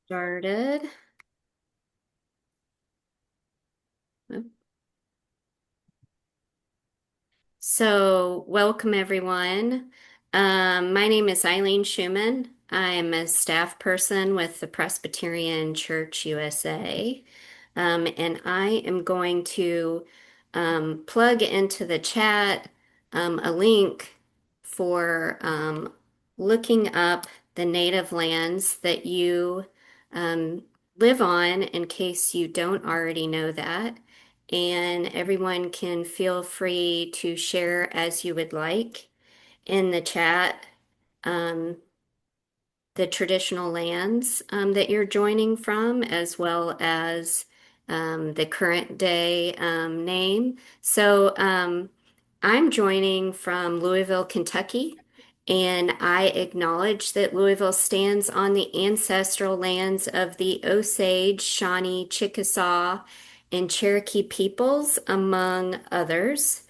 Started. So, welcome everyone. My name is Eileen Schumann. I am a staff person with the Presbyterian Church USA. And I am going to plug into the chat a link for looking up the native lands that you um, live on in case you don't already know that. And everyone can feel free to share as you would like in the chat. Um, the traditional lands that you're joining from, as well as the current day name. So I'm joining from Louisville, Kentucky, and I acknowledge that Louisville stands on the ancestral lands of the Osage, Shawnee, Chickasaw, and Cherokee peoples, among others,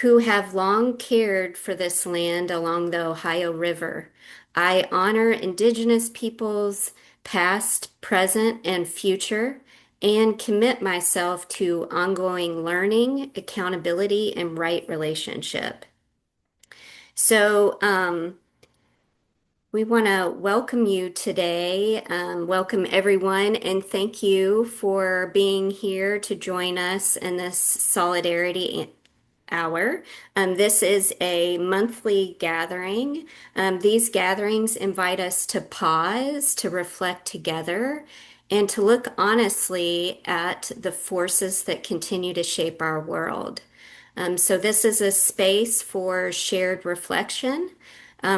who have long cared for this land along the Ohio River. I honor Indigenous peoples, past, present, and future, and commit myself to ongoing learning, accountability, and right relationship. So, we want to welcome you today. Welcome everyone, and thank you for being here to join us in this solidarity hour. This is a monthly gathering. These gatherings invite us to pause, to reflect together, and to look honestly at the forces that continue to shape our world. So, this is a space for shared reflection,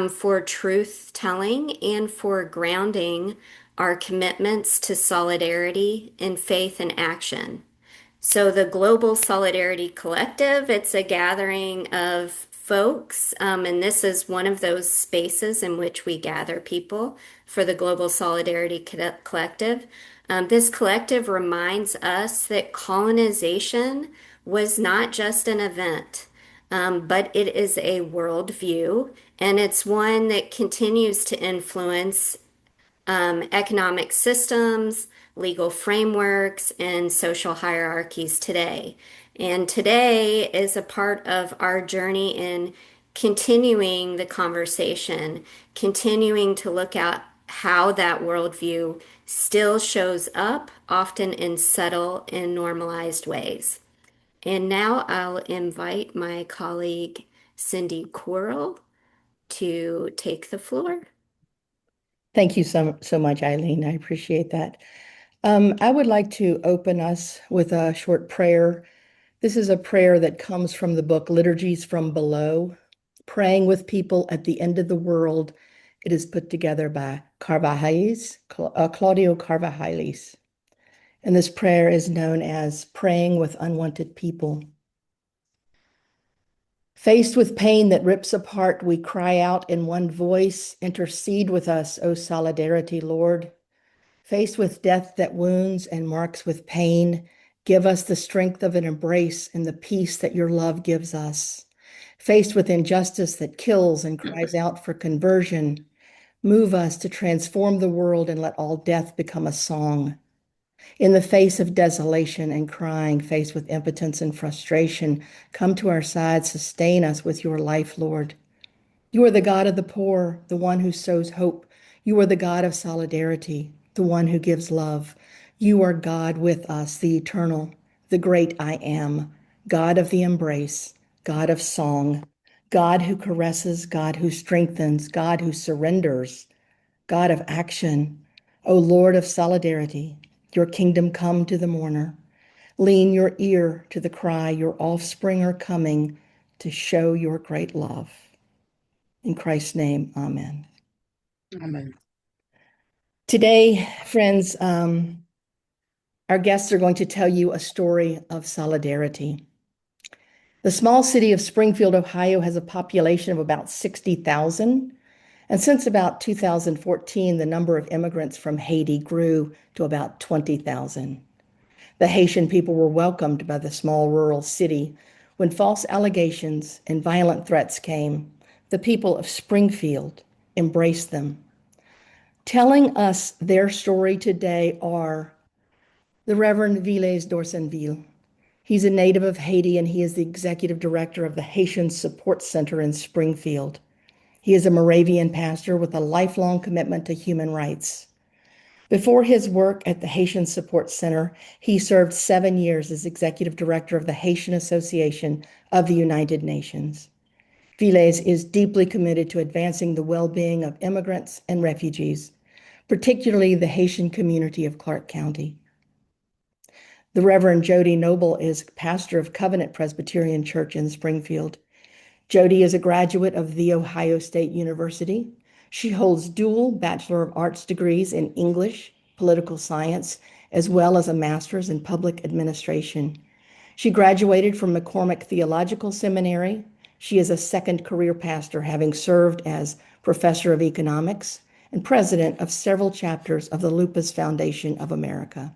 for truth telling, and for grounding our commitments to solidarity in faith and action. So the Global Solidarity Collective, it's a gathering of folks, and this is one of those spaces in which we gather people for the Global Solidarity Collective. This collective reminds us that colonization was not just an event, but it is a worldview, and it's one that continues to influence economic systems, legal frameworks, and social hierarchies today. And today is a part of our journey in continuing the conversation, continuing to look at how that worldview still shows up, often in subtle and normalized ways. And now I'll invite my colleague Cindy Coral to take the floor. Thank you so much, Eileen. I appreciate that. I would like to open us with a short prayer. This is a prayer that comes from the book Liturgies from Below, Praying with People at the End of the World. It is put together by Claudio Carvajalis. And this prayer is known as Praying with Unwanted People. Faced with pain that rips apart, we cry out in one voice, intercede with us, O solidarity, Lord. Faced with death that wounds and marks with pain, give us the strength of an embrace and the peace that your love gives us. Faced with injustice that kills and cries out for conversion, move us to transform the world and let all death become a song. In the face of desolation and crying, faced with impotence and frustration, come to our side, sustain us with your life, Lord. You are the God of the poor, the one who sows hope. You are the God of solidarity, the one who gives love. You are God with us, the eternal, the great I am, God of the embrace, God of song, God who caresses, God who strengthens, God who surrenders, God of action. O Lord of solidarity, your kingdom come to the mourner. Lean your ear to the cry, your offspring are coming to show your great love. In Christ's name, amen. Amen. Today, friends, our guests are going to tell you a story of solidarity. The small city of Springfield, Ohio has a population of about 60,000. And since about 2014, the number of immigrants from Haiti grew to about 20,000. The Haitian people were welcomed by the small rural city. When false allegations and violent threats came, the people of Springfield embraced them. Telling us their story today are the Reverend Villes d'Orsenville. He's a native of Haiti and he is the executive director of the Haitian Support Center in Springfield. He is a Moravian pastor with a lifelong commitment to human rights. Before his work at the Haitian Support Center, he served 7 years as executive director of the Haitian Association of the United Nations. Villes is deeply committed to advancing the well-being of immigrants and refugees, particularly the Haitian community of Clark County. The Reverend Jody Noble is pastor of Covenant Presbyterian Church in Springfield. Jody is a graduate of The Ohio State University. She holds dual Bachelor of Arts degrees in English, political science, as well as a master's in public administration. She graduated from McCormick Theological Seminary. She is a second career pastor, having served as professor of economics and president of several chapters of the Lupus Foundation of America.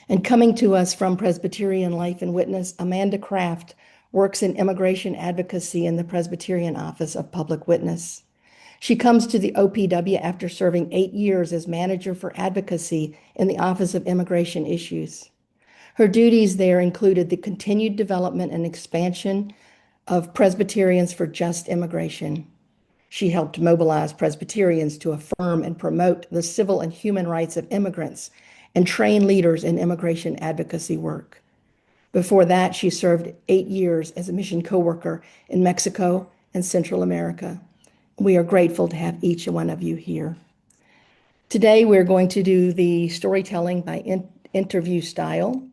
And coming to us from Presbyterian Life and Witness, Amanda Kraft works in immigration advocacy in the Presbyterian Office of Public Witness. She comes to the OPW after serving 8 years as manager for advocacy in the Office of Immigration Issues. Her duties there included the continued development and expansion of Presbyterians for Just Immigration. She helped mobilize Presbyterians to affirm and promote the civil and human rights of immigrants and train leaders in immigration advocacy work. Before that, she served 8 years as a mission co-worker in Mexico and Central America. We are grateful to have each one of you here. Today, we're going to do the storytelling by interview style.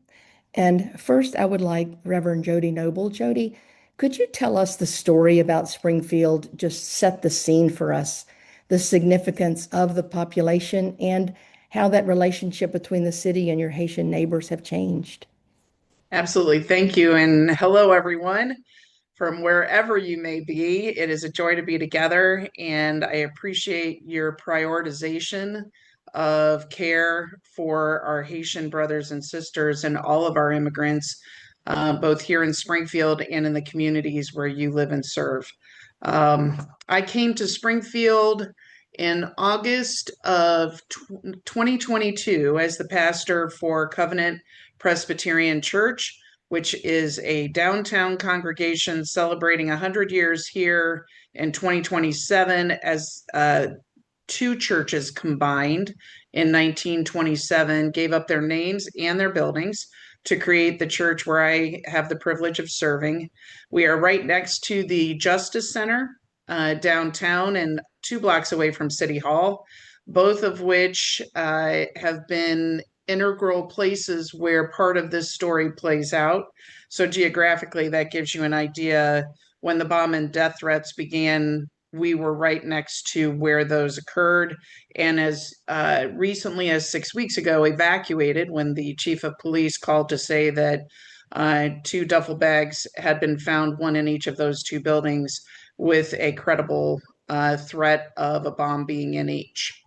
And first, I would like Reverend Jody Noble. Jody, could you tell us the story about Springfield? Just set the scene for us, the significance of the population, and how that relationship between the city and your Haitian neighbors have changed. Absolutely. Thank you. And hello, everyone, from wherever you may be. It is a joy to be together, and I appreciate your prioritization of care for our Haitian brothers and sisters and all of our immigrants, both here in Springfield and in the communities where you live and serve. I came to Springfield in August of 2022 as the pastor for Covenant Presbyterian Church, which is a downtown congregation celebrating 100 years here in 2027 as two churches combined in 1927 gave up their names and their buildings to create the church where I have the privilege of serving. We are right next to the Justice Center downtown and 2 blocks away from City Hall, both of which have been integral places where part of this story plays out. So geographically, that gives you an idea. When the bomb and death threats began, we were right next to where those occurred. And as recently as 6 weeks ago, evacuated when the chief of police called to say that 2 duffel bags had been found, one in each of those 2 buildings, with a credible threat of a bomb being in each.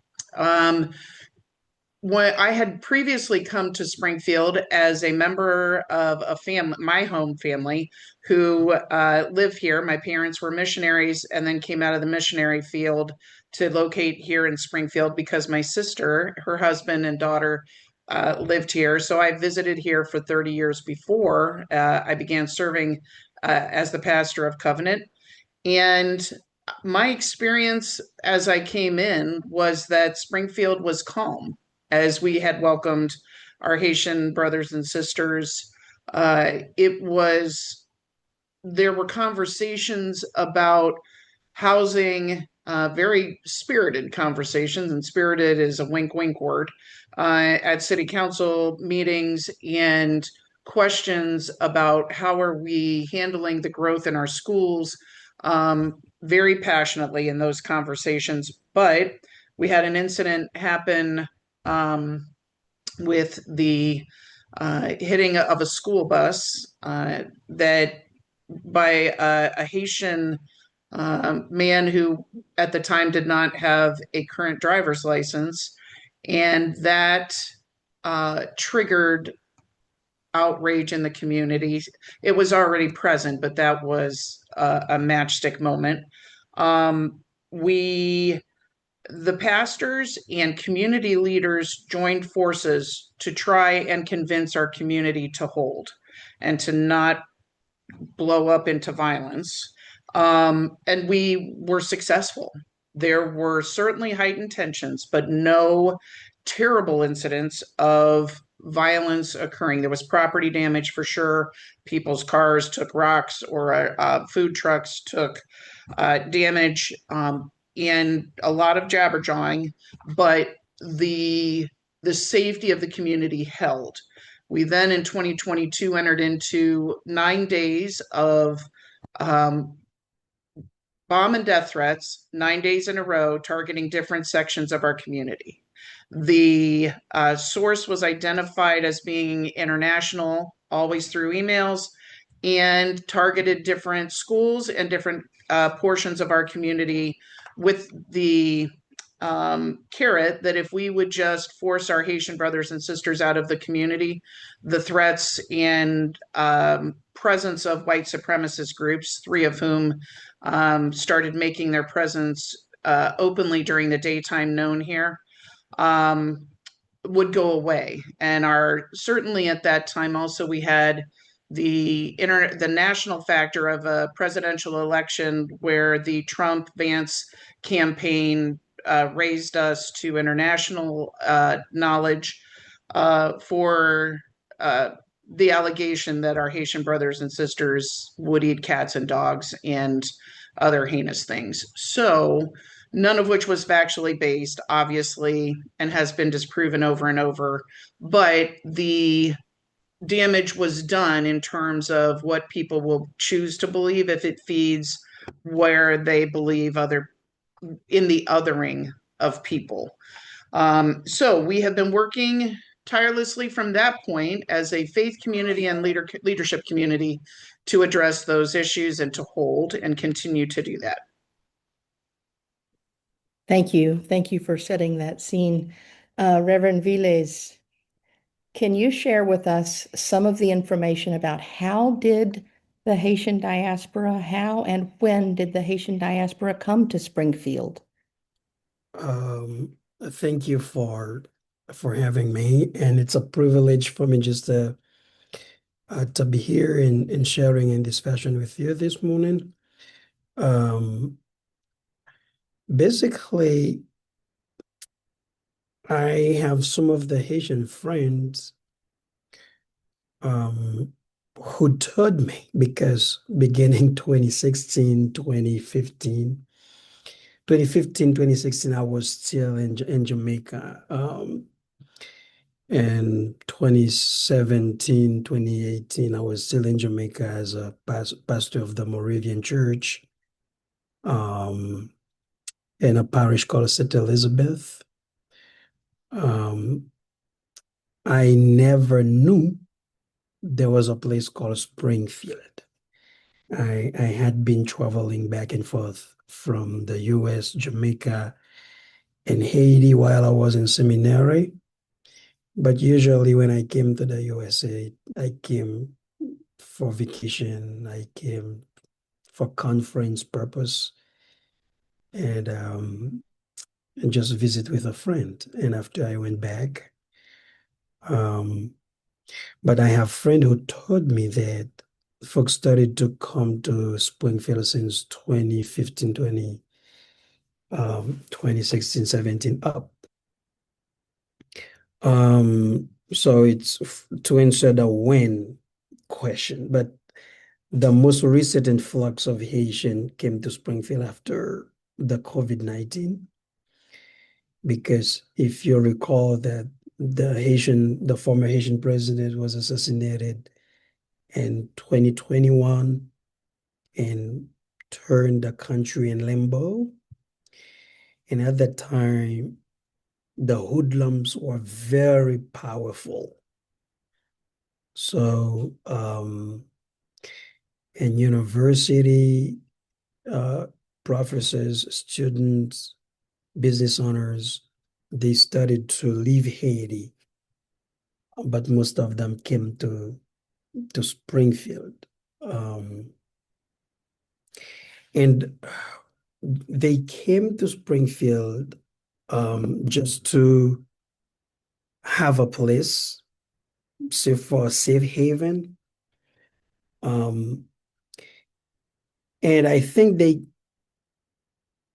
When I had previously come to Springfield as a member of a family, my home family, who live here. My parents were missionaries and then came out of the missionary field to locate here in Springfield because my sister, her husband and daughter lived here. So I visited here for 30 years before I began serving as the pastor of Covenant. And my experience as I came in was that Springfield was calm as we had welcomed our Haitian brothers and sisters. There were conversations about housing, very spirited conversations, and spirited is a wink, wink word, at city council meetings, and questions about how are we handling the growth in our schools, very passionately in those conversations. But we had an incident happen with the hitting of a school bus that by a Haitian man who at the time did not have a current driver's license. And that triggered outrage in the community. It was already present, but that was a matchstick moment. We the pastors and community leaders joined forces to try and convince our community to hold and to not blow up into violence. And we were successful. There were certainly heightened tensions, but no terrible incidents of violence occurring. There was property damage for sure. People's cars took rocks, or food trucks took damage, and a lot of jabberjawing, but the the safety of the community held. We then in 2022 entered into 9 days of um, bomb and death threats, 9 days in a row, targeting different sections of our community. The source was identified as being international, always through emails, and targeted different schools and different portions of our community with the carrot that if we would just force our Haitian brothers and sisters out of the community, the threats and presence of white supremacist groups, three of whom started making their presence openly during the daytime known here, um, would go away. And our certainly at that time also we had the national factor of a presidential election where the Trump Vance campaign raised us to international knowledge for the allegation that our Haitian brothers and sisters would eat cats and dogs and other heinous things. So, none of which was factually based, obviously, and has been disproven over and over. But the damage was done in terms of what people will choose to believe if it feeds where they believe other in the othering of people. So we have been working tirelessly from that point as a faith community and leadership community to address those issues and to hold and continue to do that. Thank you. Thank you for setting that scene. Reverend Viles, can you share with us some of the information about how did the Haitian diaspora, how and when did the Haitian diaspora come to Springfield? Thank you for having me, and it's a privilege for me just to be here and sharing in this fashion with you this morning. Basically, I have some of the Haitian friends who told me because beginning 2016, I was still in Jamaica. And 2017, 2018, I was still in Jamaica as a pastor of the Moravian Church um, in a parish called St. Elizabeth. I never knew there was a place called Springfield. I had been traveling back and forth from the US, Jamaica, and Haiti while I was in seminary. But usually when I came to the USA, I came for vacation, I came for conference purpose, and just visit with a friend. And after I went back, um, but I have friend who told me that folks started to come to Springfield since 2015, 2016, 17 up. So it's to answer the when question, but the most recent influx of Haitian came to Springfield after the COVID-19, because if you recall that the former Haitian president was assassinated in 2021 and turned the country in limbo. And at that time, the hoodlums were very powerful. So, in university, professors, students, business owners, they started to leave Haiti, but most of them came to Springfield. And they came to Springfield just to have a place safe for a safe haven. Um, and I think they,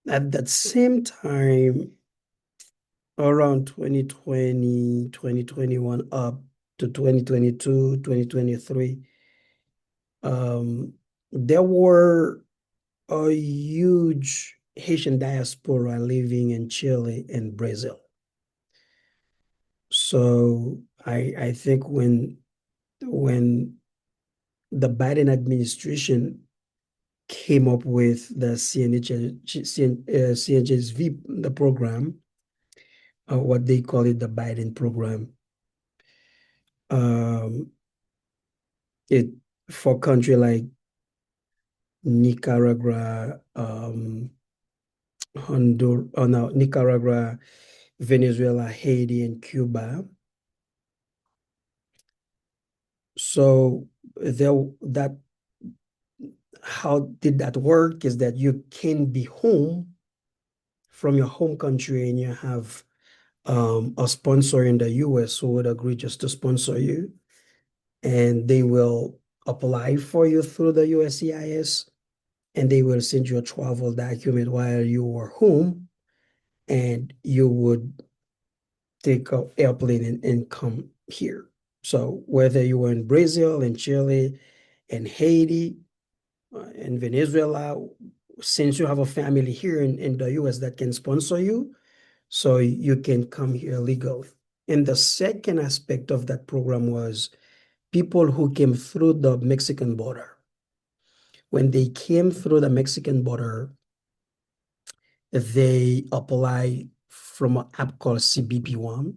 at that same time, around 2020, 2021 up to 2022, 2023, there were a huge Haitian diaspora living in Chile and Brazil. So I think when the Biden administration came up with the CNHSV, the program, what they call it, the Biden program, um, it for country like Nicaragua, Honduras, oh no, Nicaragua, Venezuela, Haiti, and Cuba. So there, that how did that work is that you can be home from your home country and you have a sponsor in the US who would agree just to sponsor you, and they will apply for you through the USCIS, and they will send you a travel document while you are home, and you would take an airplane and come here. So whether you were in Brazil, in Chile, in Haiti, in Venezuela, since you have a family here in the US that can sponsor you, so you can come here legally. And the second aspect of that program was people who came through the Mexican border. When they came through the Mexican border, they apply from an app called CBP1.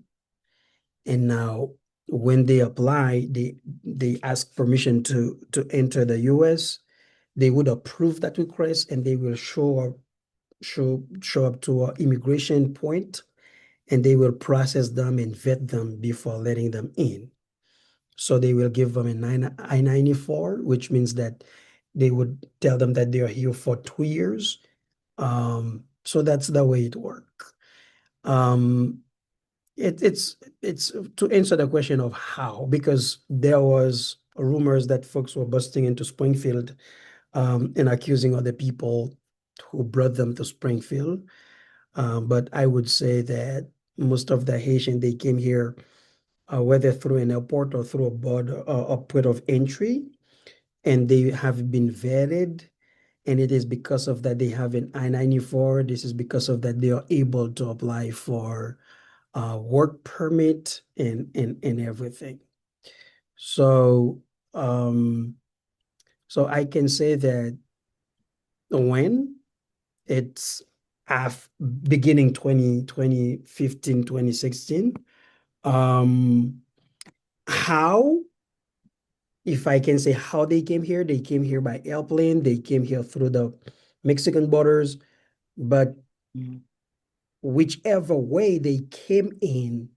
And now when they apply, they ask permission to enter the US. They would approve that request and they will show up to an immigration point, and they will process them and vet them before letting them in. So they will give them an I-94, which means that they would tell them that they are here for 2 years. So that's the way it works. Um, it's to answer the question of how, because there was rumors that folks were busting into Springfield and accusing other people who brought them to Springfield. But I would say that most of the Haitian, they came here whether through an airport or through a border a port of entry, and they have been vetted. And it is because of that they have an I-94. This is because of that they are able to apply for work permit and everything. So um, so I can say that when it's af beginning 2015, 2016, um, how, if I can say how they came here by airplane, they came here through the Mexican borders, but whichever way they came in,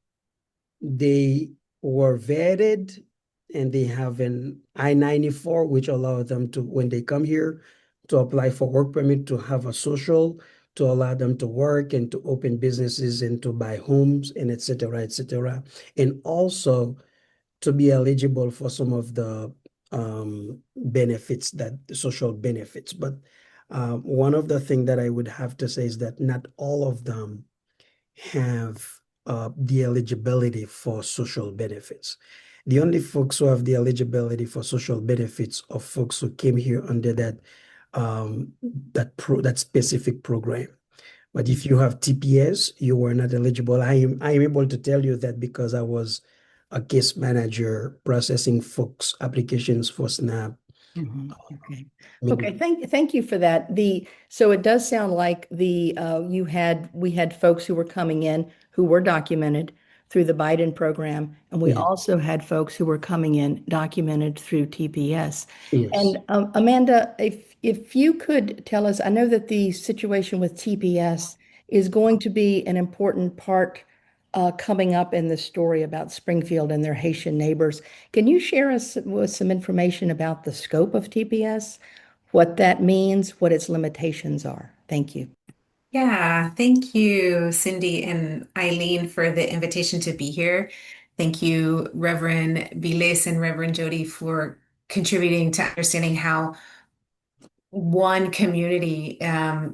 they were vetted and they have an I-94, which allows them to, when they come here, to apply for work permit, to have a social, to allow them to work and to open businesses and to buy homes and et cetera, et cetera. And also to be eligible for some of the benefits, that social benefits. But one of the things that I would have to say is that not all of them have the eligibility for social benefits. The only folks who have the eligibility for social benefits are folks who came here under that specific program. But if you have TPS, you were not eligible. I am able to tell you that because I was a case manager processing folks' applications for SNAP. Okay. Maybe, Okay. Thank you for that. So it does sound like we had folks who were coming in who were documented through the Biden program, and we yeah, also had folks who were coming in documented through TPS. yes. And Amanda, if you could tell us, I know that the situation with TPS is going to be an important part coming up in the story about Springfield and their Haitian neighbors. Can you share us with some information about the scope of TPS, what that means, what its limitations are? Thank you. Yeah, thank you, Cindy and Eileen, for the invitation to be here. Thank you, Reverend Viles and Reverend Jody, for contributing to understanding how one community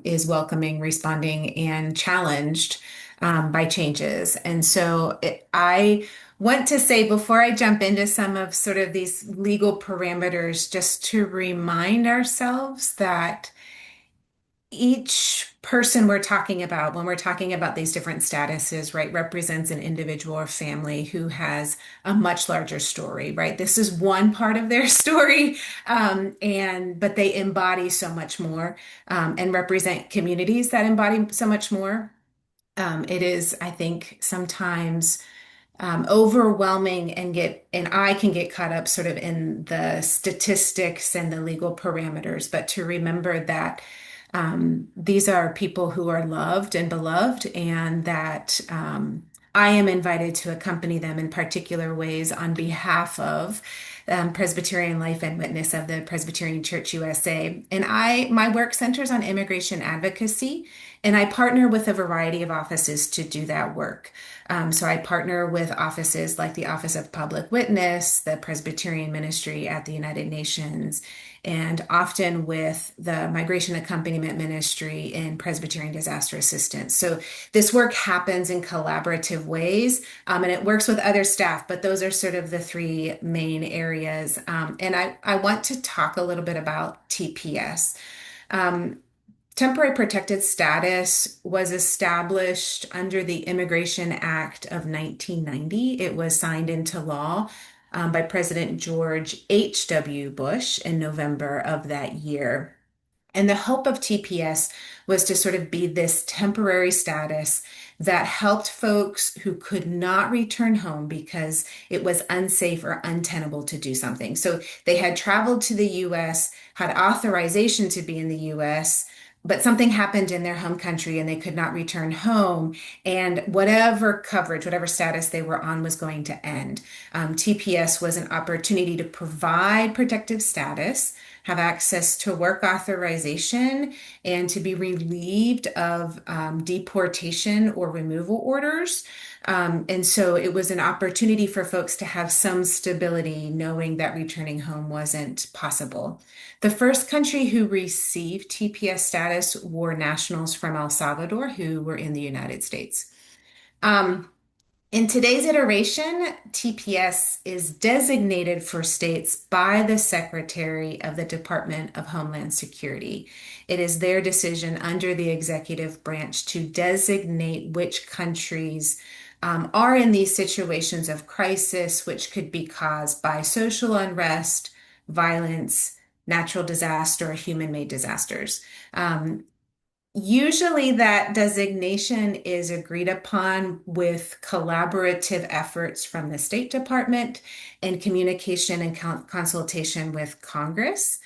is welcoming, responding, and challenged by changes. And so I want to say before I jump into some of sort of these legal parameters, just to remind ourselves that each person we're talking about, when we're talking about these different statuses, right, represents an individual or family who has a much larger story, right? This is one part of their story, and but they embody so much more, and represent communities that embody so much more. It is, I think, sometimes overwhelming and I can get caught up sort of in the statistics and the legal parameters, but to remember that these are people who are loved and beloved, and that I am invited to accompany them in particular ways on behalf of Presbyterian Life and Witness of the Presbyterian Church USA. And my work centers on immigration advocacy, and I partner with a variety of offices to do that work. So I partner with offices like the Office of Public Witness, the Presbyterian Ministry at the United Nations, and often with the Migration Accompaniment Ministry in Presbyterian Disaster Assistance. So this work happens in collaborative ways, and it works with other staff, but those are sort of the three main areas. And I want to talk a little bit about TPS. Um, Temporary protected status was established under the Immigration Act of 1990. It was signed into law by President George H.W. Bush in November of that year. And the hope of TPS was to sort of be this temporary status that helped folks who could not return home because it was unsafe or untenable to do something. So they had traveled to the US, had authorization to be in the US, but something happened in their home country and they could not return home. And whatever coverage, whatever status they were on was going to end. TPS was an opportunity to provide protective status, have access to work authorization, and to be relieved of deportation or removal orders. And so it was an opportunity for folks to have some stability, knowing that returning home wasn't possible. The first country who received TPS status were nationals from El Salvador who were in the United States. Um, in today's iteration, TPS is designated for states by the Secretary of the Department of Homeland Security. It is their decision under the executive branch to designate which countries are in these situations of crisis, which could be caused by social unrest, violence, natural disaster, or human-made disasters. Usually, that designation is agreed upon with collaborative efforts from the State Department and communication and consultation with Congress.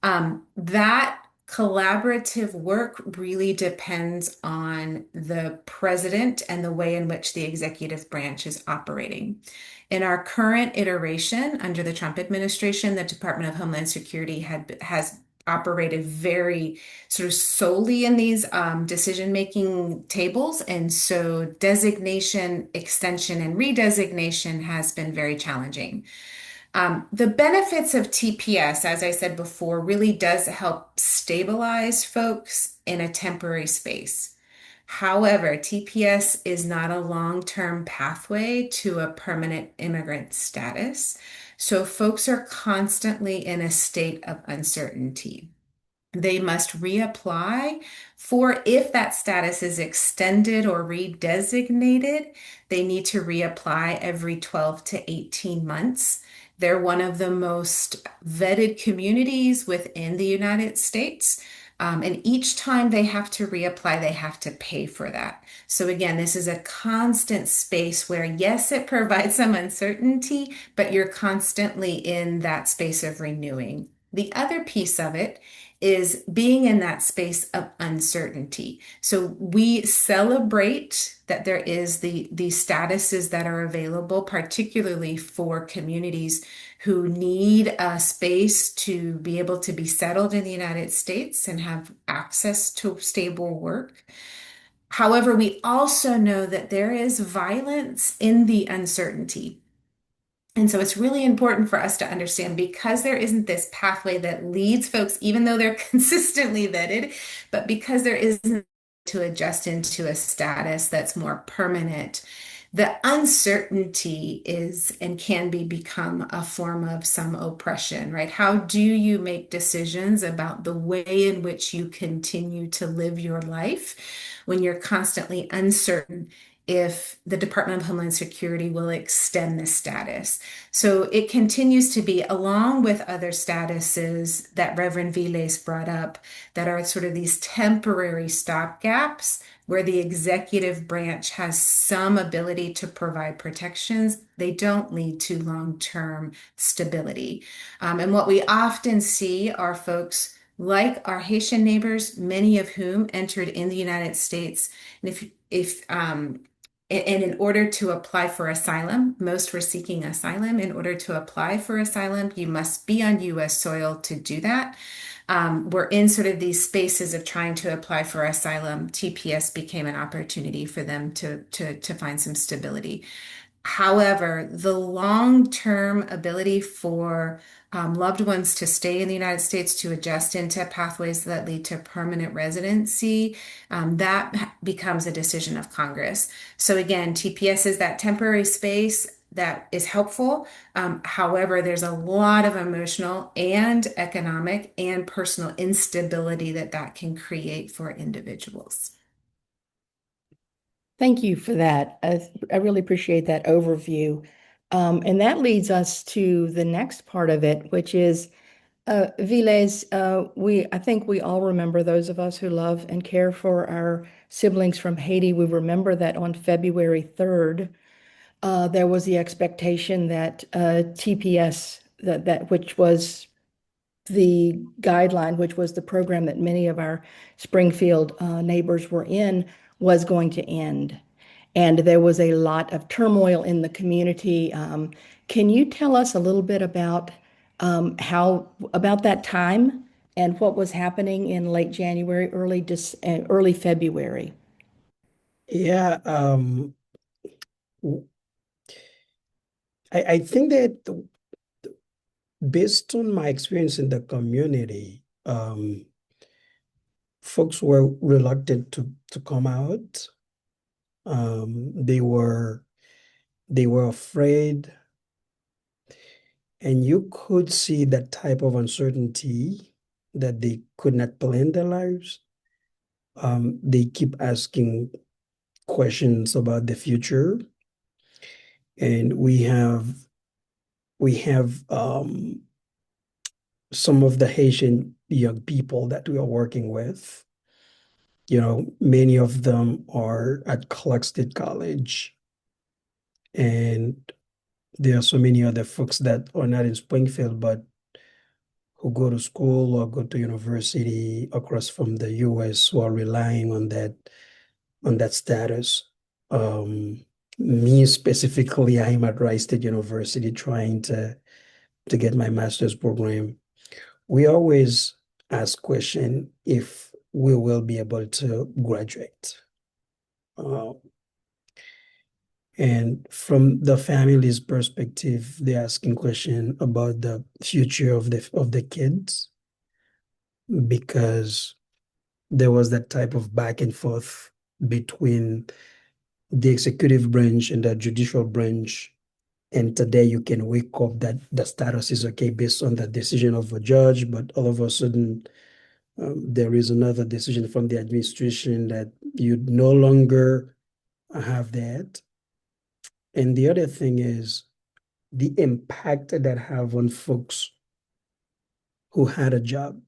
That collaborative work really depends on the president and the way in which the executive branch is operating. In our current iteration under the Trump administration, the Department of Homeland Security has operated very sort of solely in these decision-making tables. And so designation, extension, and redesignation has been very challenging. The benefits of TPS, as I said before, really does help stabilize folks in a temporary space. However, TPS is not a long-term pathway to a permanent immigrant status. So folks are constantly in a state of uncertainty. They must reapply for if that status is extended or redesignated, they need to reapply every 12 to 18 months. They're one of the most vetted communities within the United States. And each time they have to reapply, they have to pay for that. So again, this is a constant space where, yes, it provides some uncertainty, but you're constantly in that space of renewing. The other piece of it is being in that space of uncertainty. So we celebrate that there is these statuses that are available, particularly for communities who need a space to be able to be settled in the United States and have access to stable work. However, we also know that there is violence in the uncertainty. And so it's really important for us to understand because there isn't this pathway that leads folks, even though they're consistently vetted, but because there isn't to adjust into a status that's more permanent, the uncertainty is and can become a form of some oppression, right? How do you make decisions about the way in which you continue to live your life when you're constantly uncertain if the Department of Homeland Security will extend this status? So it continues to be, along with other statuses that Reverend Viles brought up, that are sort of these temporary stopgaps where the executive branch has some ability to provide protections. They don't lead to long-term stability. And what we often see are folks like our Haitian neighbors, many of whom entered in the United States. And and in order to apply for asylum, most were seeking asylum. In order to apply for asylum, you must be on US soil to do that. We're in sort of these spaces of trying to apply for asylum. TPS became an opportunity for them to find some stability. However, the long-term ability for loved ones to stay in the United States, to adjust into pathways that lead to permanent residency, that becomes a decision of Congress. So again, TPS is that temporary space that is helpful. However, there's a lot of emotional and economic and personal instability that can create for individuals. Thank you for that. I really appreciate that overview. And that leads us to the next part of it, which is Viles, I think we all remember, those of us who love and care for our siblings from Haiti, we remember that on February 3rd, there was the expectation that TPS, which was the guideline, which was the program that many of our Springfield neighbors were in, was going to end. And there was a lot of turmoil in the community. Can you tell us a little bit about how about that time and what was happening in late January, early February? Yeah, I think that based on my experience in the community, folks were reluctant to come out. They were afraid, and you could see that type of uncertainty that they could not plan their lives. They keep asking questions about the future, and we have some of the Haitian young people that we are working with. Many of them are at Clark State College, and there are so many other folks that are not in Springfield, but who go to school or go to university across from the US who are relying on that status. Me specifically, I'm at Rice State University trying to get my master's program. We always ask question if we will be able to graduate. Uh, and from the family's perspective, they're asking question about the future of the kids because there was that type of back and forth between the executive branch and the judicial branch. And today you can wake up that the status is okay based on the decision of a judge, but all of a sudden there is another decision from the administration that you no longer have that. And the other thing is the impact that have on folks who had a job.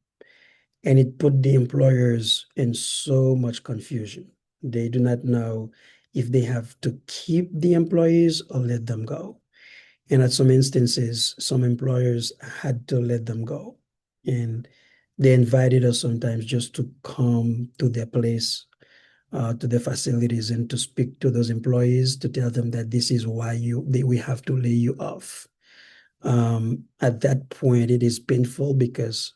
And it put the employers in so much confusion. They do not know if they have to keep the employees or let them go. And at some instances, some employers had to let them go. And they invited us sometimes just to come to their place, to the facilities, and to speak to those employees to tell them that this is why we have to lay you off. At that point, it is painful because,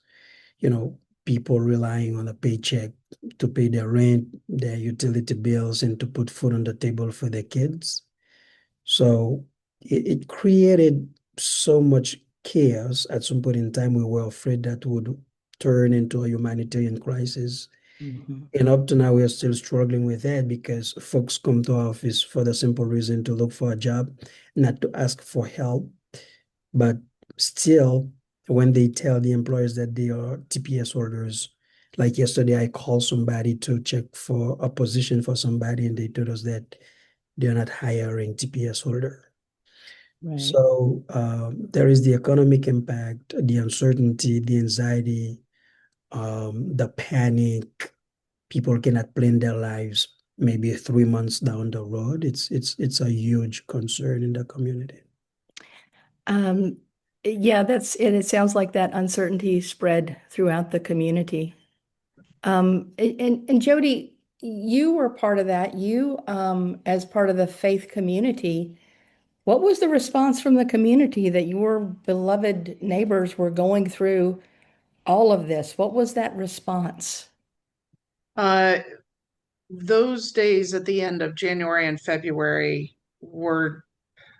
you know, people relying on a paycheck to pay their rent, their utility bills, and to put food on the table for their kids. So it created so much chaos. At some point in time, we were afraid that would turn into a humanitarian crisis. And up to now, we are still struggling with that because folks come to our office for the simple reason to look for a job, not to ask for help. But still, when they tell the employers that they are TPS holders, like yesterday, I called somebody to check for a position for somebody, and they told us that they're not hiring TPS holder. Right. So there is the economic impact, the uncertainty, the anxiety, the panic. People cannot plan their lives maybe 3 months down the road. It's a huge concern in the community. Um, yeah, and it sounds like that uncertainty spread throughout the community. And Jody, you were part of that. You, as part of the faith community, what was the response from the community that your beloved neighbors were going through all of this? What was that response? Those days at the end of January and February were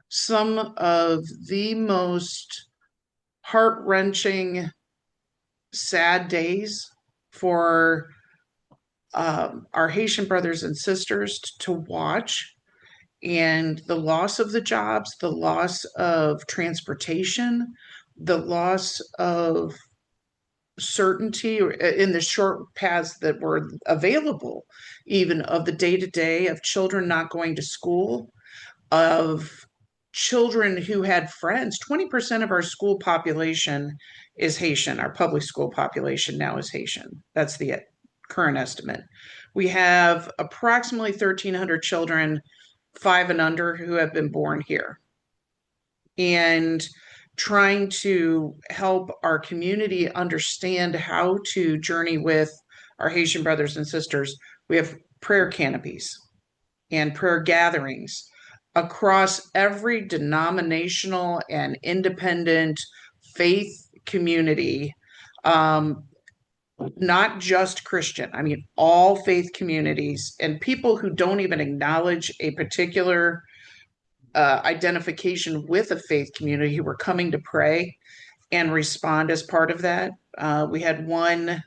some of the most heart-wrenching, sad days for our Haitian brothers and sisters to watch. And the loss of the jobs, the loss of transportation, the loss of certainty in the short paths that were available, even of the day-to-day of children not going to school, of children who had friends. 20% of our school population is Haitian. Our public school population now is Haitian. That's the current estimate. We have approximately 1,300 children 5 and under who have been born here. And trying to help our community understand how to journey with our Haitian brothers and sisters. We have prayer canopies and prayer gatherings across every denominational and independent faith community, not just Christian. I mean, all faith communities and people who don't even acknowledge a particular identification with a faith community who were coming to pray and respond as part of that. We had one,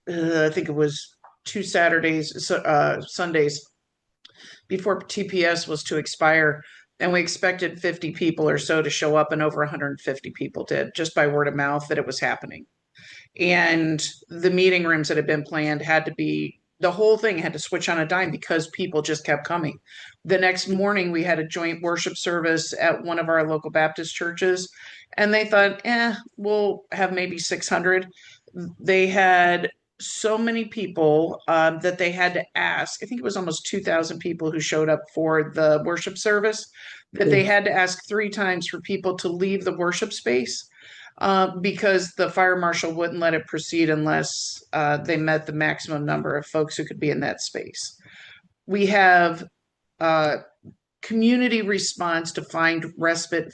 I think it was 2 Saturdays, Sundays before TPS was to expire, and we expected 50 people or so to show up, and over 150 people did, just by word of mouth that it was happening. And the meeting rooms that had been planned had to be, the whole thing had to switch on a dime because people just kept coming. The next morning, we had a joint worship service at one of our local Baptist churches, and they thought, we'll have maybe 600. They had so many people that they had to ask. I think it was almost 2,000 people who showed up for the worship service, that they had to ask 3 times for people to leave the worship space because the fire marshal wouldn't let it proceed unless they met the maximum number of folks who could be in that space. We have community response to find respite,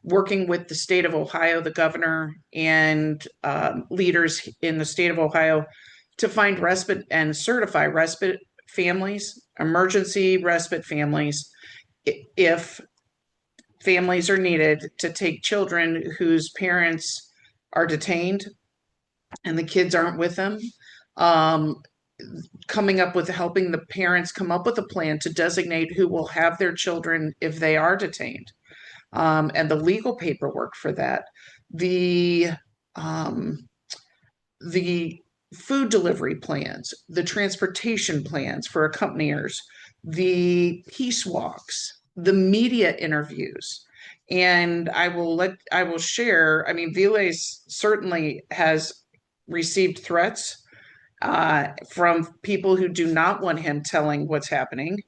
working with the state of Ohio, the governor and leaders in the state of Ohio to find respite and certify respite families, emergency respite families, if families are needed to take children whose parents are detained and the kids aren't with them. Coming up with helping the parents come up with a plan to designate who will have their children if they are detained, and the legal paperwork for that. The food delivery plans, the transportation plans for accompaniers, the peace walks, the media interviews. And I will share, I mean, Viles certainly has received threats from people who do not want him telling what's happening.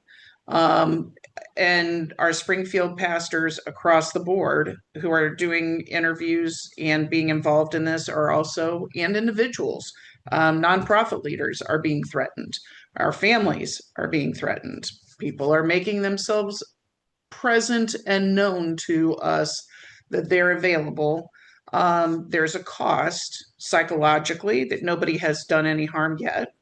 And our Springfield pastors across the board who are doing interviews and being involved in this are also, and individuals, nonprofit leaders are being threatened. Our families are being threatened. People are making themselves present and known to us that they're available. There's a cost psychologically that nobody has done any harm yet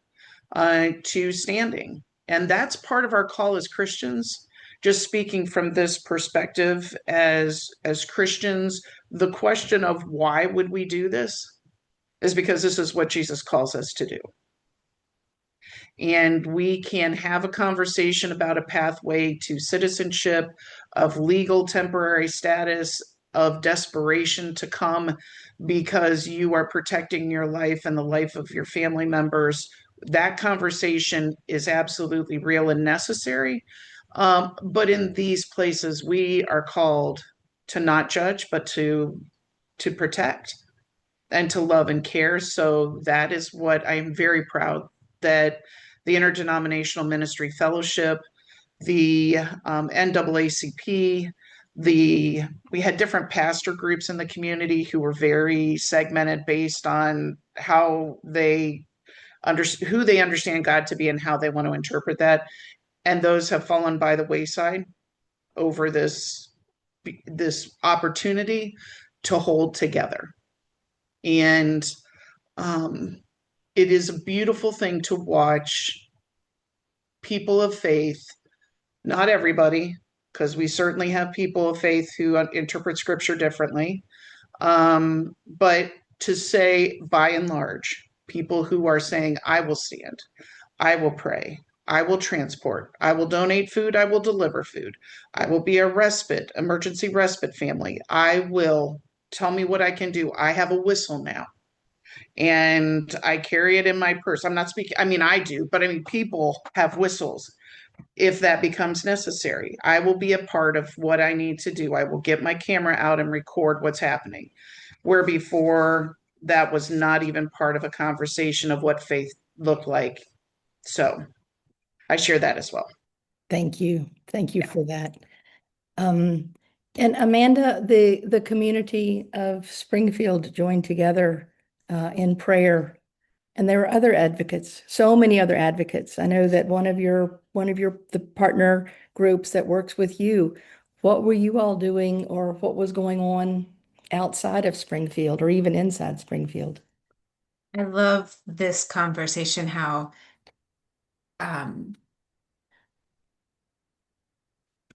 to standing. And that's part of our call as Christians. Just speaking from this perspective as Christians, the question of why would we do this is because this is what Jesus calls us to do. And we can have a conversation about a pathway to citizenship, of legal temporary status, of desperation to come because you are protecting your life and the life of your family members. That conversation is absolutely real and necessary. But in these places, we are called to not judge, but to protect and to love and care. So that is what I'm very proud that the Interdenominational Ministry Fellowship, the NAACP, we had different pastor groups in the community who were very segmented based on how they who they understand God to be and how they want to interpret that. And those have fallen by the wayside over this opportunity to hold together. And it is a beautiful thing to watch people of faith, not everybody, because we certainly have people of faith who interpret scripture differently, but to say by and large, people who are saying, I will stand, I will pray, I will transport, I will donate food, I will deliver food, I will be a respite, emergency respite family, I will tell me what I can do. I have a whistle now and I carry it in my purse. I'm not speaking, I mean, I do, but I mean, people have whistles if that becomes necessary. I will be a part of what I need to do. I will get my camera out and record what's happening. Where before that was not even part of a conversation of what faith looked like. So I share that as well. Thank you. Thank you Yeah. for that. And Amanda, the community of Springfield joined together in prayer, and there were other advocates, so many other advocates. I know that one of your the partner groups that works with you, what were you all doing, or what was going on outside of Springfield or even inside Springfield? I love this conversation, how um,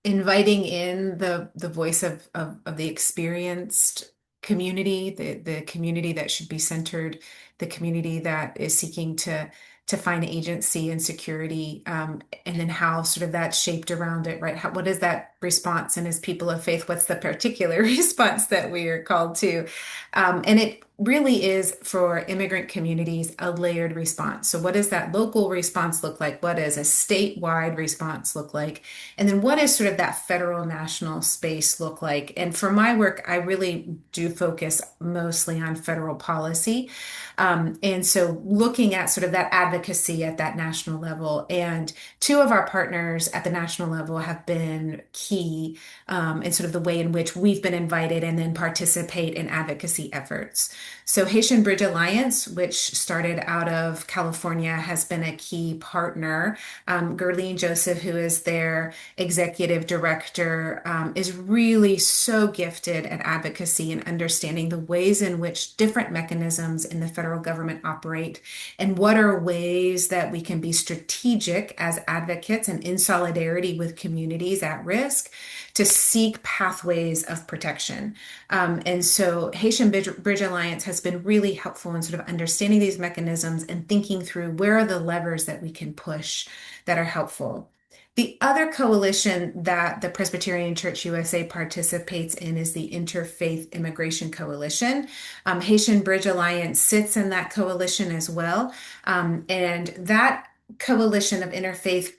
inviting in the voice of the experienced community, the community that should be centered, the community that is seeking to find agency and security, and then how sort of that's shaped around it, right? What is that response? And as people of faith, what's the particular response that we are called to? And it really is for immigrant communities a layered response. So what does that local response look like? What does a statewide response look like? And then what does sort of that federal national space look like? And for my work, I really do focus mostly on federal policy. And so looking at sort of that advocacy at that national level. And two of our partners at the national level have been key in sort of the way in which we've been invited and then participate in advocacy efforts. So Haitian Bridge Alliance, which started out of California, has been a key partner. Gerline Joseph, who is their executive director, is really so gifted at advocacy and understanding the ways in which different mechanisms in the federal government operate, and what are ways that we can be strategic as advocates and in solidarity with communities at risk to seek pathways of protection. And so Haitian Bridge Alliance has been really helpful in sort of understanding these mechanisms and thinking through where are the levers that we can push that are helpful. The other coalition that the Presbyterian Church USA participates in is the Interfaith Immigration Coalition. Haitian Bridge Alliance sits in that coalition as well. And that coalition of interfaith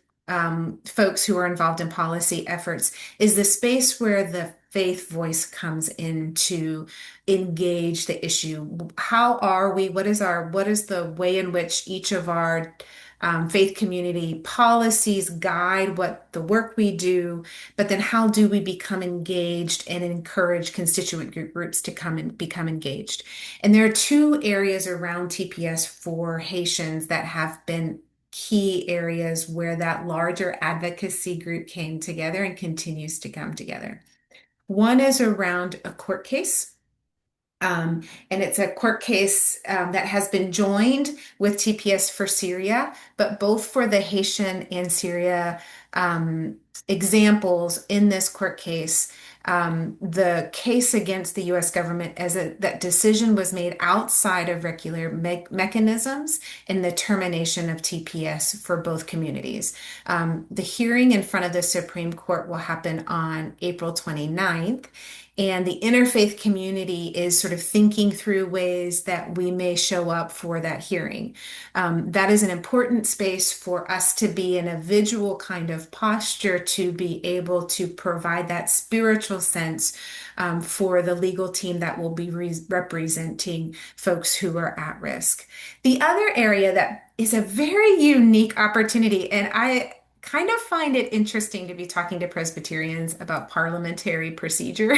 folks who are involved in policy efforts is the space where the faith voice comes in to engage the issue. How are we? What is the way in which each of our faith community policies guide what the work we do, but then how do we become engaged and encourage constituent groups to come and become engaged? And there are two areas around TPS for Haitians that have been key areas where that larger advocacy group came together and continues to come together. One is around a court case And it's a court case that has been joined with TPS for Syria, but both for the Haitian and Syria um, examples in this court case. The case against the US government as that decision was made outside of regular mechanisms in the termination of TPS for both communities. The hearing in front of the Supreme Court will happen on April 29th. And the interfaith community is sort of thinking through ways that we may show up for that hearing. That is an important space for us to be in a visual kind of posture to be able to provide that spiritual sense for the legal team that will be representing folks who are at risk. The other area that is a very unique opportunity, and I kind of find it interesting to be talking to Presbyterians about parliamentary procedure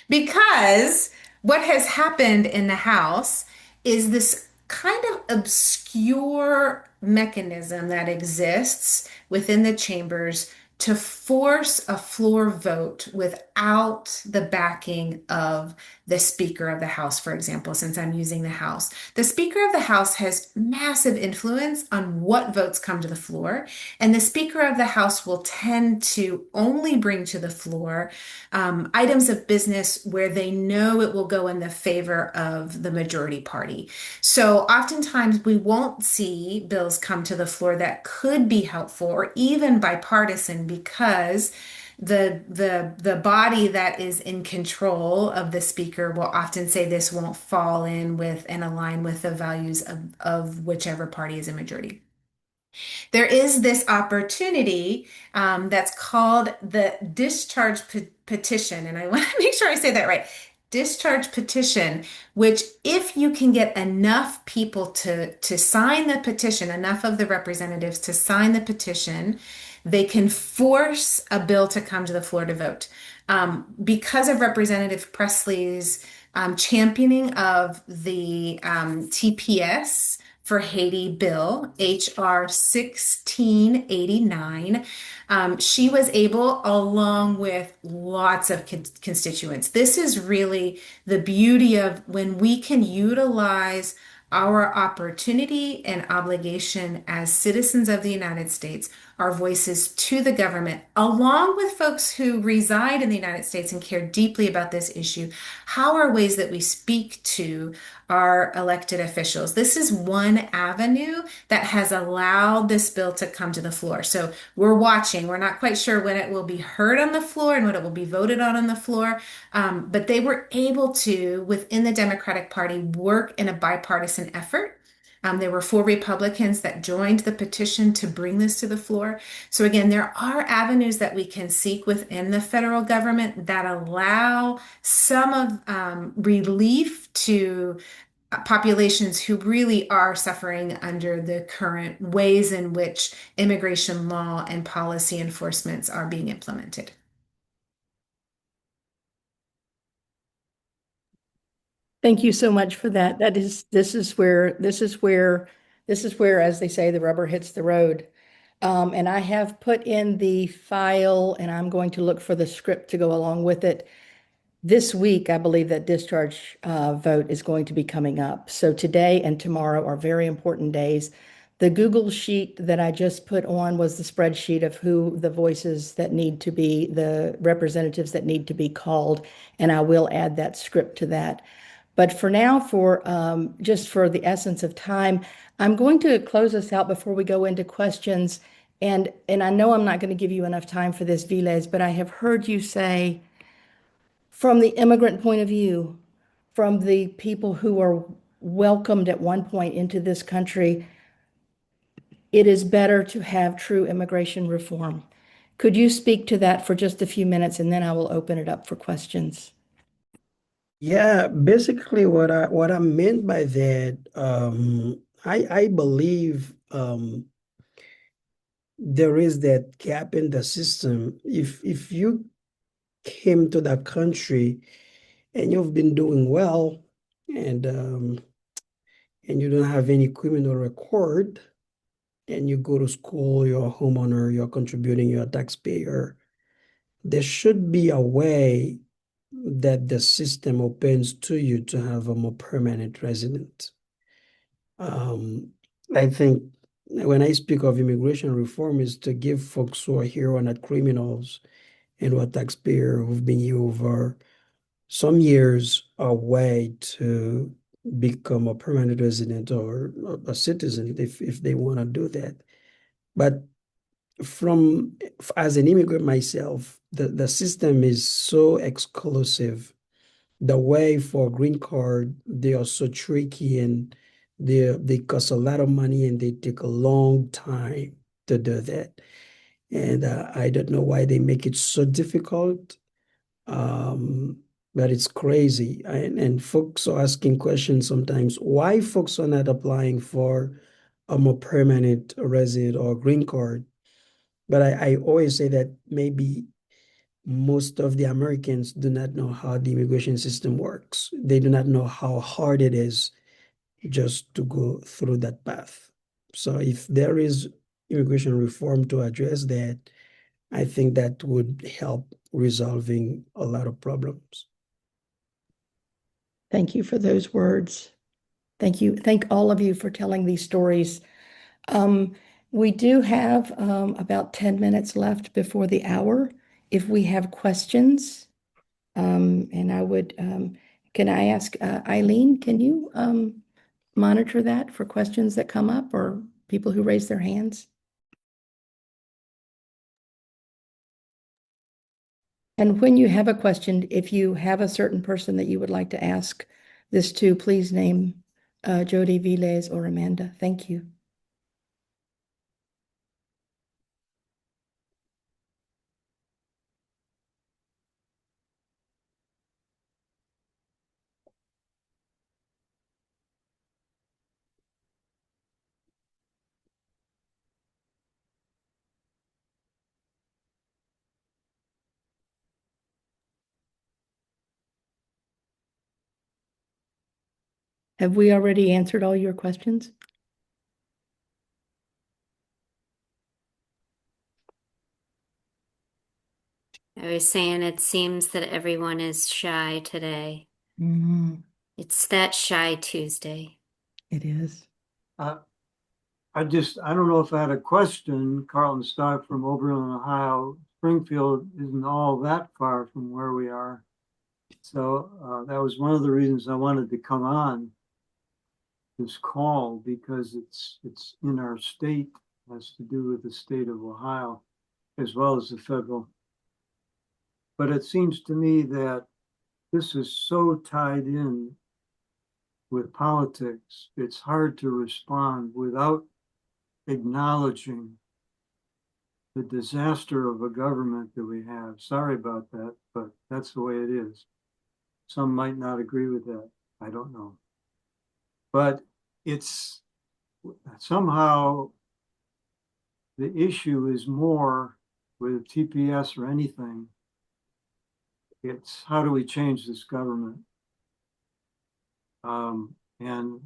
because what has happened in the House is this kind of obscure mechanism that exists within the chambers to force a floor vote without the backing of the Speaker of the House, for example, since I'm using the House. The Speaker of the House has massive influence on what votes come to the floor, and the Speaker of the House will tend to only bring to the floor items of business where they know it will go in the favor of the majority party. So oftentimes we won't see bills come to the floor that could be helpful or even bipartisan because the body that is in control of the speaker will often say this won't fall in with and align with the values of whichever party is in majority. There is this opportunity that's called the discharge petition, and I want to make sure I say that right. Discharge petition, which if you can get enough people to sign the petition, enough of the representatives to sign the petition, they can force a bill to come to the floor to vote. Because of Representative Presley's championing of the TPS for Haiti bill, HR 1689. She was able, along with lots of constituents. This is really the beauty of when we can utilize our opportunity and obligation as citizens of the United States, our voices to the government, along with folks who reside in the United States and care deeply about this issue. How are ways that we speak to our elected officials? This is one avenue that has allowed this bill to come to the floor. So we're watching. We're not quite sure when it will be heard on the floor and when it will be voted on the floor. But they were able to, within the Democratic Party, work in a bipartisan effort. There were 4 Republicans that joined the petition to bring this to the floor. So again, there are avenues that we can seek within the federal government that allow some of relief to populations who really are suffering under the current ways in which immigration law and policy enforcements are being implemented. Thank you so much for that. This is where, as they say, the rubber hits the road. And I have put in the file, and I'm going to look for the script to go along with it. This week, I believe that discharge vote is going to be coming up. So today and tomorrow are very important days. The Google sheet that I just put on was the spreadsheet of who the voices that need to be, the representatives that need to be called, and I will add that script to that. But for now, just for the essence of time, I'm going to close us out before we go into questions. And I know I'm not going to give you enough time for this, Viles, but I have heard you say, from the immigrant point of view, from the people who are welcomed at one point into this country, it is better to have true immigration reform. Could you speak to that for just a few minutes, and then I will open it up for questions? Yeah, basically what I meant by that, I believe there is that gap in the system. If you came to that country and you've been doing well and you don't have any criminal record, and you go to school, you're a homeowner, you're contributing, you're a taxpayer, there should be a way that the system opens to you to have a more permanent resident. I think when I speak of immigration reform is to give folks who are here who are not criminals and who are taxpayers who've been here over some years a way to become a permanent resident or a citizen if they want to do that. But from as an immigrant myself, the system is so exclusive. The way for green card, they are so tricky and they cost a lot of money and they take a long time to do that. And I don't know why they make it so difficult. But it's crazy. And folks are asking questions sometimes why folks are not applying for a more permanent resident or green card. But I always say that maybe most of the Americans do not know how the immigration system works. They do not know how hard it is just to go through that path. So if there is immigration reform to address that, I think that would help resolving a lot of problems. Thank you for those words. Thank you. Thank all of you for telling these stories. We do have about 10 minutes left before the hour. If we have questions, and I would, can I ask Eileen, can you monitor that for questions that come up or people who raise their hands? And when you have a question, if you have a certain person that you would like to ask this to, please name Jody, Viles, or Amanda. Thank you. Have we already answered all your questions? I was saying it seems that everyone is shy today. Mhm. It's that Shy Tuesday. It is. I don't know if I had a question. Carlton Stock from Oberlin, Ohio. Springfield isn't all that far from where we are. So that was one of the reasons I wanted to come on this call because it's in our state, has to do with the state of Ohio, as well as the federal. But it seems to me that this is so tied in with politics, it's hard to respond without acknowledging the disaster of a government that we have. Sorry about that, but that's the way it is. Some might not agree with that. I don't know. But it's somehow the issue is more with TPS or anything. It's how do we change this government? And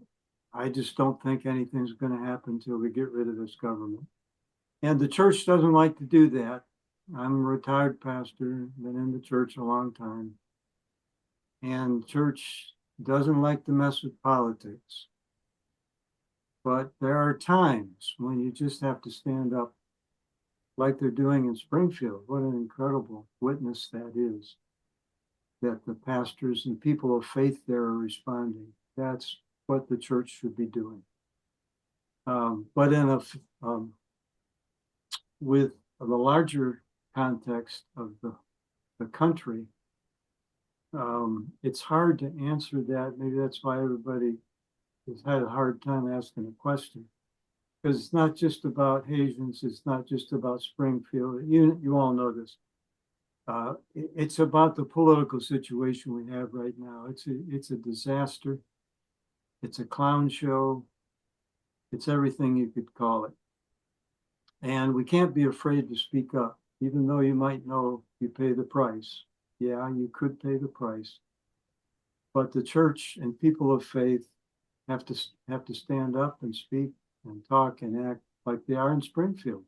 I just don't think anything's going to happen until we get rid of this government. And the church doesn't like to do that. I'm a retired pastor, been in the church a long time. And church doesn't like to mess with politics. But there are times when you just have to stand up like they're doing in Springfield. What an incredible witness that is, that the pastors and people of faith there are responding. That's what the church should be doing. But with the larger context of the country, it's hard to answer that. Maybe that's why everybody has had a hard time asking a question. Because it's not just about Haitians, it's not just about Springfield. You all know this. It's about the political situation we have right now. It's a disaster. It's a clown show. It's everything you could call it. And we can't be afraid to speak up, even though you might know you pay the price. Yeah, you could pay the price. But the church and people of faith have to stand up and speak and talk and act like they are in Springfield,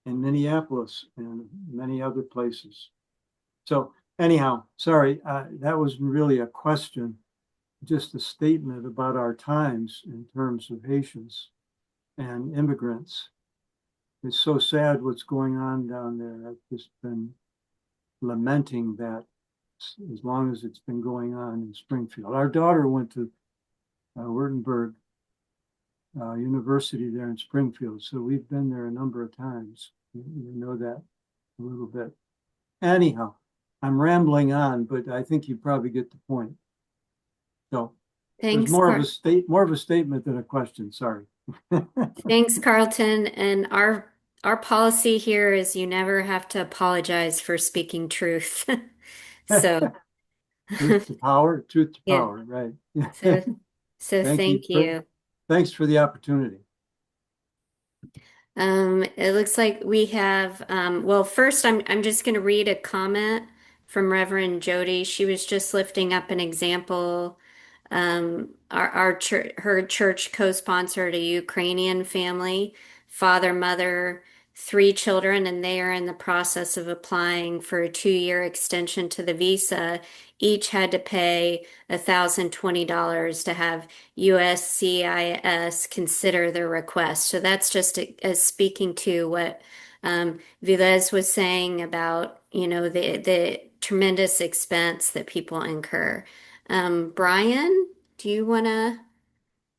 in Minneapolis, and many other places. So Anyhow, sorry, that was really a question, just a statement about our times in terms of Haitians and immigrants. It's so sad what's going on down there. I've just been lamenting that as long as it's been going on in Springfield. Our daughter went to Wurtemberg University there in Springfield, so we've been there a number of times. You know that a little bit. Anyhow, I'm rambling on, but I think you probably get the point. So it was Thanks, more of a statement than a question. Sorry. Thanks, Carlton. And our policy here is you never have to apologize for speaking truth. So, Truth to power, truth to yeah. power, right? So, so Thank you. thank you. Thanks for the opportunity. It looks like we have, well, first I'm just going to read a comment from Reverend Jody. She was just lifting up an example. Our church, her church co-sponsored a Ukrainian family, father, mother, three children, and they are in the process of applying for a 2-year extension to the visa. Each had to pay $1,020 to have USCIS consider their request. So that's just as speaking to what Vilez was saying about, the tremendous expense that people incur. Brian, do you want to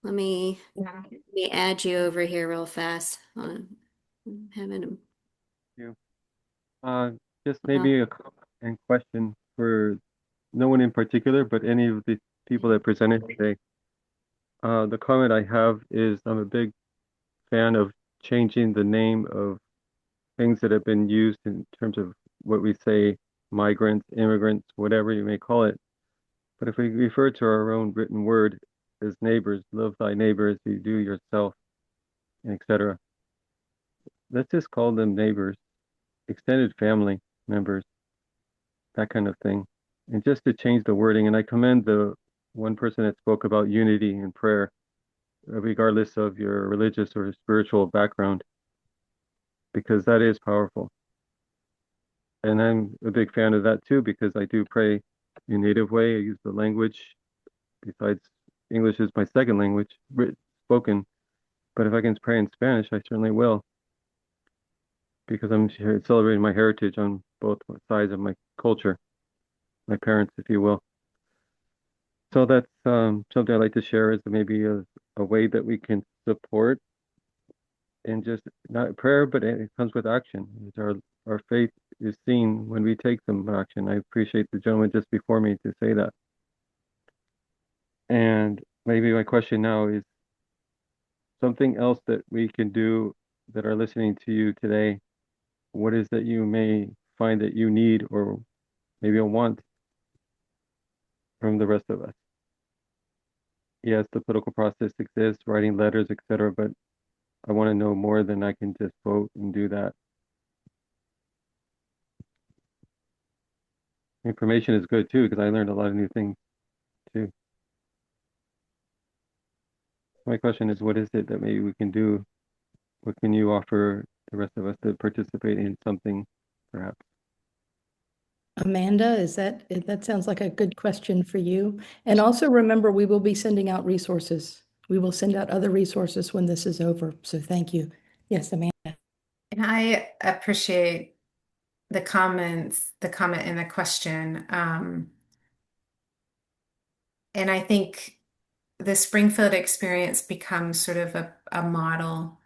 let me add you over here real fast. I'm having You. Uh, just well, maybe a comment and question for no one in particular, but any of the people that presented today. The comment I have is I'm a big fan of changing the name of things that have been used in terms of what we say, migrants, immigrants, whatever you may call it. But if we refer to our own written word as neighbors, love thy neighbor as you do yourself, etc. Let's just call them neighbors, extended family members, that kind of thing. And just to change the wording, and I commend the one person that spoke about unity and prayer, regardless of your religious or spiritual background, because that is powerful. And I'm a big fan of that too, because I do pray in native way. I use the language. Besides, English is my second language, written, spoken. But if I can pray in Spanish, I certainly will, because I'm celebrating my heritage on both sides of my culture, my parents, if you will. So that's something I'd like to share as maybe a way that we can support, and just not prayer, but it comes with action. Our faith is seen when we take some action. I appreciate the gentleman just before me to say that. And maybe my question now is something else that we can do that are listening to you today. What is that you may find that you need or maybe a want from the rest of us? Yes, the political process exists, writing letters, etc., but I want to know more than I can just vote and do that. Information is good too, because I learned a lot of new things too. My question is, what is it that maybe we can do? What can you offer the rest of us to participate in something, perhaps? Amanda, that sounds like a good question for you. And also remember, we will be sending out resources. We will send out other resources when this is over. So thank you. Yes, Amanda. And I appreciate the comments, the comment and the question. And I think the Springfield experience becomes sort of a model.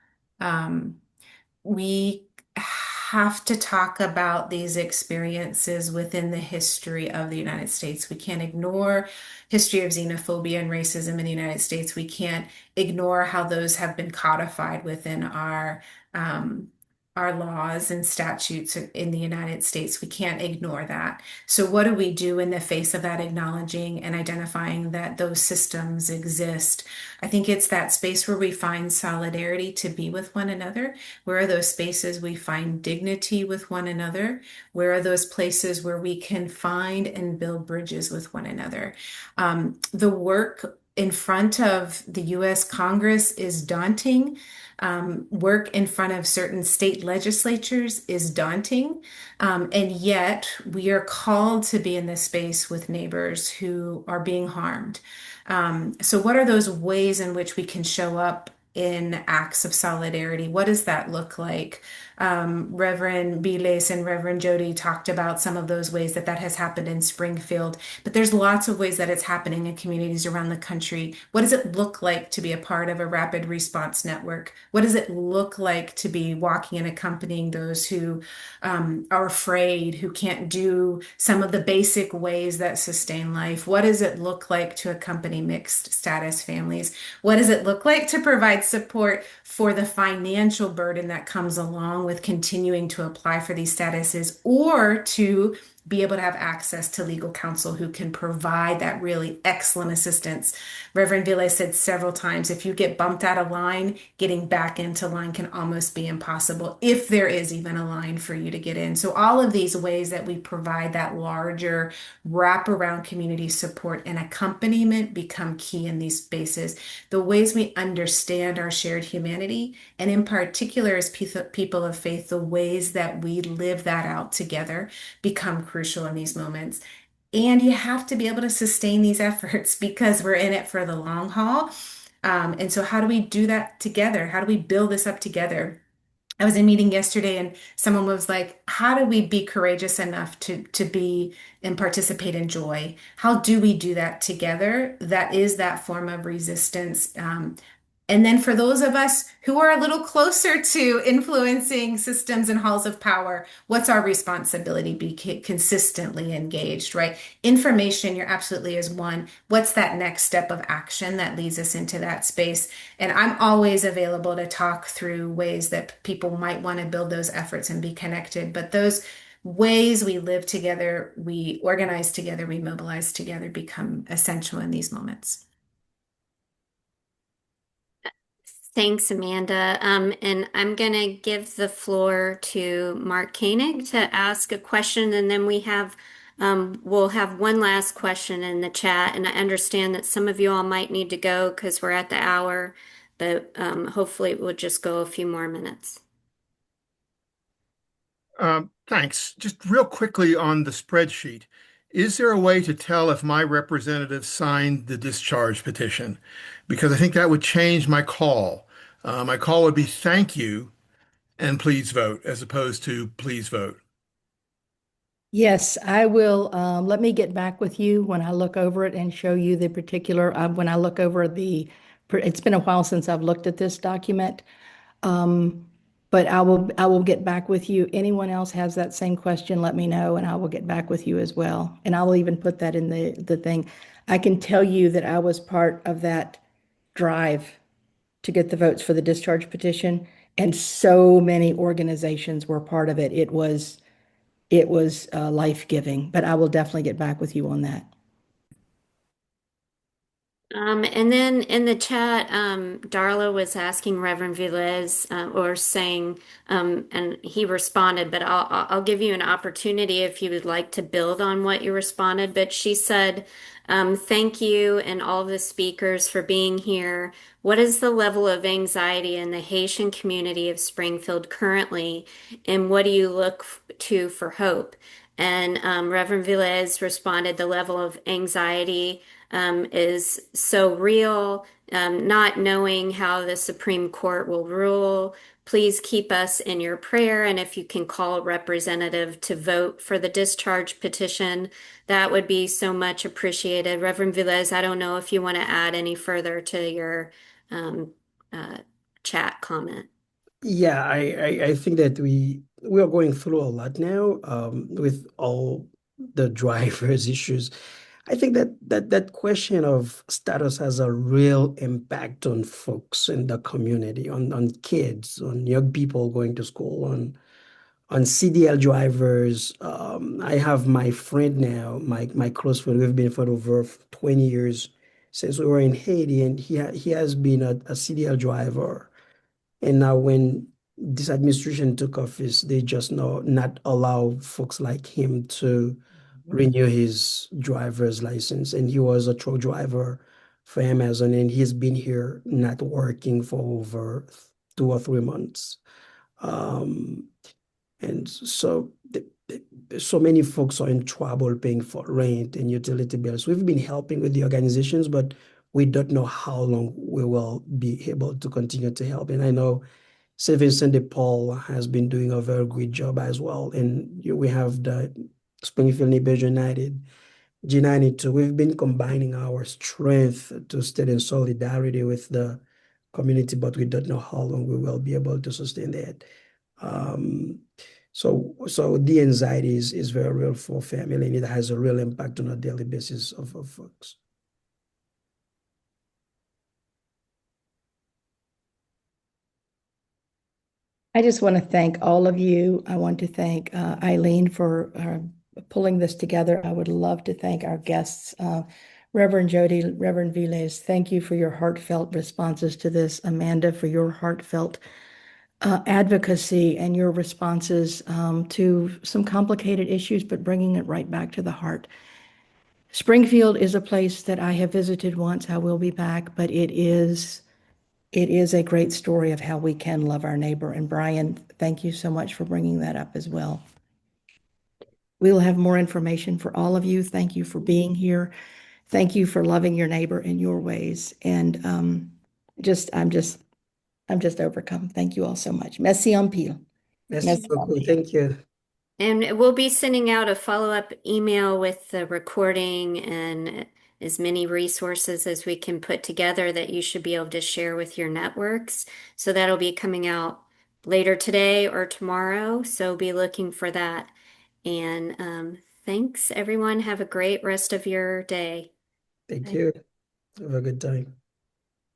We have to talk about these experiences within the history of the United States. We can't ignore history of xenophobia and racism in the United States. We can't ignore how those have been codified within our laws and statutes in the United States. We can't ignore that. So what do we do in the face of that, acknowledging and identifying that those systems exist? I think it's that space where we find solidarity to be with one another. Where are those spaces we find dignity with one another? Where are those places where we can find and build bridges with one another? The work in front of the US Congress is daunting. Work in front of certain state legislatures is daunting. And yet we are called to be in this space with neighbors who are being harmed. So, what are those ways in which we can show up in acts of solidarity? What does that look like? Reverend Biles and Reverend Jody talked about some of those ways that that has happened in Springfield, but there's lots of ways that it's happening in communities around the country. What does it look like to be a part of a rapid response network? What does it look like to be walking and accompanying those who are afraid, who can't do some of the basic ways that sustain life? What does it look like to accompany mixed status families? What does it look like to provide support for the financial burden that comes along with continuing to apply for these statuses, or to be able to have access to legal counsel who can provide that really excellent assistance? Reverend Ville said several times, if you get bumped out of line, getting back into line can almost be impossible, if there is even a line for you to get in. So all of these ways that we provide that larger wraparound community support and accompaniment become key in these spaces. The ways we understand our shared humanity, and in particular as people of faith, the ways that we live that out together become crucial in these moments. And you have to be able to sustain these efforts because we're in it for the long haul. And so, how do we do that together? How do we build this up together? I was in a meeting yesterday and someone was like, how do we be courageous enough to be and participate in joy? How do we do that together? That is that form of resistance. And then for those of us who are a little closer to influencing systems and halls of power, what's our responsibility? Be consistently engaged, right? Information, you're absolutely is one. What's that next step of action that leads us into that space? And I'm always available to talk through ways that people might want to build those efforts and be connected. But those ways we live together, we organize together, we mobilize together become essential in these moments. Thanks, Amanda. And I'm going to give the floor to Mark Koenig to ask a question, and then we'll have one last question in the chat. And I understand that some of you all might need to go because we're at the hour, but hopefully it will just go a few more minutes. Thanks. Just real quickly on the spreadsheet, is there a way to tell if my representative signed the discharge petition? Because I think that would change my call. My call would be thank you and please vote, as opposed to please vote. Yes, I will. Let me get back with you when I look over it and show you the particular, when I look over it's been a while since I've looked at this document. But I will get back with you. Anyone else has that same question, let me know, and I will get back with you as well. And I will even put that in the thing. I can tell you that I was part of that drive to get the votes for the discharge petition, and so many organizations were part of it. It was life-giving, but I will definitely get back with you on that. And then in the chat, Darla was asking Reverend Velez, or saying, and he responded, but I'll give you an opportunity if you would like to build on what you responded. But she said, thank you and all the speakers for being here. What is the level of anxiety in the Haitian community of Springfield currently, and what do you look to for hope? And Reverend Velez responded, the level of anxiety is so real, not knowing how the Supreme Court will rule. Please keep us in your prayer. And if you can call a representative to vote for the discharge petition, that would be so much appreciated. Reverend Velez, I don't know if you want to add any further to your chat comment. Yeah, I think that we are going through a lot now with all the drivers issues. I think that question of status has a real impact on folks in the community, on kids, on young people going to school, on CDL drivers. I have my friend now, my close friend. We've been for over 20 years since we were in Haiti, and he has been a CDL driver. And now when this administration took office, they just not allow folks like him to renew his driver's license. And he was a truck driver for Amazon, and he's been here not working for over 2 or 3 months. Um, and so so many folks are in trouble paying for rent and utility bills. We've been helping with the organizations, but we don't know how long we will be able to continue to help. And I know St. Vincent de Paul has been doing a very great job as well. And we have the Springfield Neighbors United, G92. We've been combining our strength to stay in solidarity with the community, but we don't know how long we will be able to sustain that. Um, so the anxiety is very real for family, and it has a real impact on a daily basis of folks. I just want to thank all of you. I want to thank Eileen for pulling this together. I would love to thank our guests, Reverend Jody, Reverend Viles. Thank you for your heartfelt responses to this. Amanda, for your heartfelt advocacy and your responses to some complicated issues, but bringing it right back to the heart. Springfield is a place that I have visited once. I will be back, but it is a great story of how we can love our neighbor. And Brian, thank you so much for bringing that up as well. We will have more information for all of you. Thank you for being here. Thank you for loving your neighbor in your ways. And I'm just overcome. Thank you all so much. Merci en pile. Merci Merci en beaucoup. pile. Thank you. And we'll be sending out a follow-up email with the recording and as many resources as we can put together that you should be able to share with your networks. So that'll be coming out later today or tomorrow. So be looking for that. And thanks, everyone. Have a great rest of your day. Thank Bye. you. Have a good time.